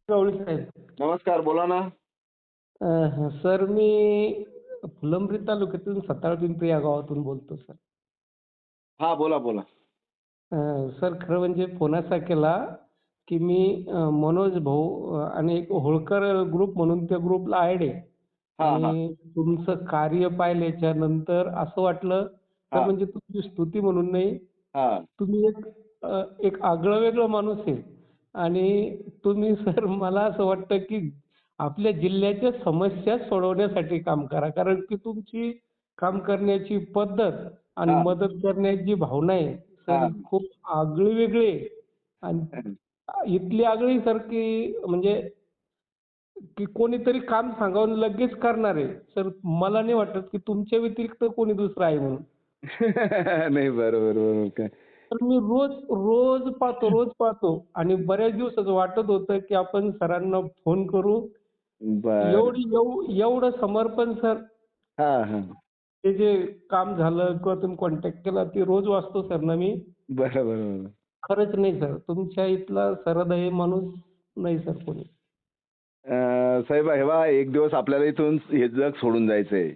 गवळी साहेब. नमस्कार, बोला ना. सर मी फुलंब्री तालुक्यातून सताळा पिंपरी या गावातून बोलतो सर. हां, बोला, बोला. सर खरं म्हणजे फोन असा केला, की मी मनोज भाऊ आणि एक होळकर ग्रुप म्हणून त्या ग्रुपला ॲड आहे. हां, हां. आणि तुमचं कार्य पाहिल्याच्या नंतर असं वाटलं, तर हां, म्हणजे तुमची स्तुती म्हणून नाही, हां. तुम्ही एक आगळं-वेगळं माणूस आहे. आणि तुम्ही सर मला असं वाटतं, की आपल्या जिल्ह्याच्या समस्या सोडवण्यासाठी काम करा. कारण की तुमची काम करण्याची पद्धत आणि हां, मदत करण्याची जी भावना आहे, सर ही हां. खूप आगळी-वेगळी आहे. आणि इथली आगळी सर की म्हणजे की कोणीतरी काम सांगावं लगेच करणार आहे. सर मला नाही वाटत, की तुमच्या व्यतिरिक्त कोणी दुसरं आहे म्हणून. नाही, बरोबर, बरोबर काय. तर मी रोज पाहतो आणि बऱ्याच दिवसाचं वाटत होतं, की आपण सरांना फोन करू. बरं. एवढं समर्पण सर, हां, हां. ते जे काम झालं किंवा तुम्ही कॉन्टॅक्ट केला ते रोज वाचतो सर ना मी. बरोबर, बरोबर. खरंच नाही सर, तुमच्या इथला सहृदयी माणूस नाही सर कोणी. साहेब हे पहा, एक दिवस आपल्याला इथून हे जग सोडून जायचंय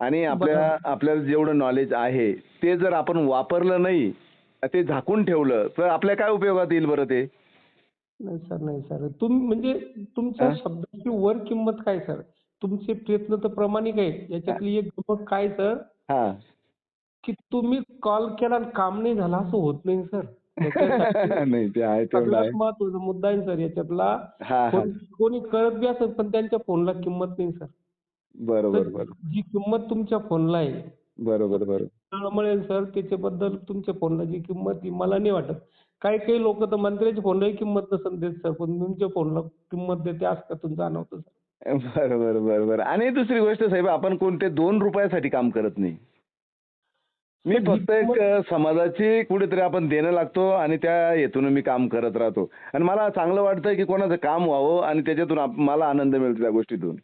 आणि बरोबर. आपल्याला जेवढं नॉलेज आहे, ते जर आपण वापरलं नाही, ते झाकून ठेवलं, तर आपल्या काय उपयोगात येईल बरं ते? नाही सर, नाही सर. तुम्ही म्हणजे तुमच्या हं? शब्दाची वर किंमत काय सर? तुमचे प्रयत्न तर प्रामाणिक आहेत. हां, याच्यातली एक गंमत काय सर, हां. की तुम्ही कॉल केला आणि काम नाही झालं असं होत नाही सर. त्याच्यासाठी नाही, ते आहे, तेवढं आहे. सगळ्यात महत्त्वाचा मुद्दा आहे सर याच्यातला. हां, हां. फोन कोणी करत बी असेल पण त्यांच्या फोनला किंमत नाही सर. तर बरोबर, बरोबर. जी किंमत तुमच्या फोनला आहे, बरोबर, बरोबर. त्यामुळे सर त्याच्याबद्दल तुमच्या फोनला जी किंमत आहे मला नाही वाटत. काही-काही लोकं तर मंत्र्याच्या फोनलाही किंमत नसेल देत सर, पण तुमच्या फोनला किंमत देते असं त्यातून जाणवतं सर. बरोबर, बरोबर. आणि दुसरी गोष्ट साहेब, आपण कोणते ₹2 साठी काम करत नाही. मी सर ही फक्त एक किंमत समाजाची कुठेतरी आपण देणं लागतो आणि त्या हेतून मी काम करत राहतो. आणि मला चांगलं वाटतं, की कोणाचं काम व्हावं आणि त्याच्यातून मला आनंद मिळतो त्या गोष्टीतून.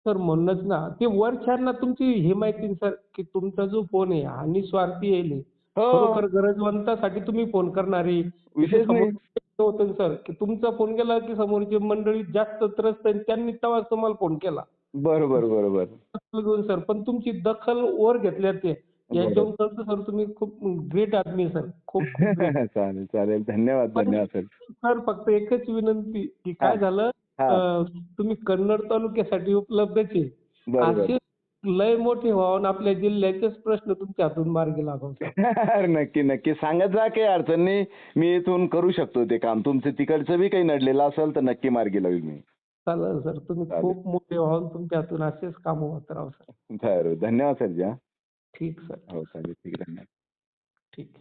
सर म्हणूनच ना, ते वरच्यांना तुमची हे माहिती आहे सर, की तुमचा जो फोन आहे हा निस्वार्थी आहे. हो, खरोखर गरजवंतासाठी तुम्ही फोन करणारे, की ते विशेष समोर नाही. होतं ना सर, की तुमचा फोन गेला, की समोरची मंडळी जास्त त्रस्त आहे त्यांनी तेव्हाच तुम्हाला फोन केला. बरोबर, बरोबर. दखल घेऊन सर, पण तुमची दखल वर घेतल्या ते. बरोबर. याच्याहून कळतं सर तुम्ही खूप ग्रेट आदमी आहे सर. खूप खूप ग्रेट. चालेल, चालेल. धन्यवाद, पण धन्यवाद सर. सर फक्त एकच विनंती, की हां, काय झालं हां. तुम्ही कन्नड तालुक्यासाठी उपलब्धच आहे. बरोबर. असे लय मोठे व्हावं आणि आपल्या जिल्ह्याचेच प्रश्न तुमच्या हातून मार्गी लागावं सर. नक्की, नक्की. सांगत जा, काही अडचण नाही. मी इथून करू शकतो ते काम. तुमचं तिकडचं बी काही नडलेलं असेल, तर नक्की मार्गी लावेल मी. चालेल सर. तुम्ही चालेल. खूप मोठे व्हावं आणि तुमच्या हातून असेच कामं होत राहावं सर. बरं. धन्यवाद सर जी. हां. ठीक सर, हो, ठीक सर. चालेल. ठीक आहे. धन्यवाद. ठीक.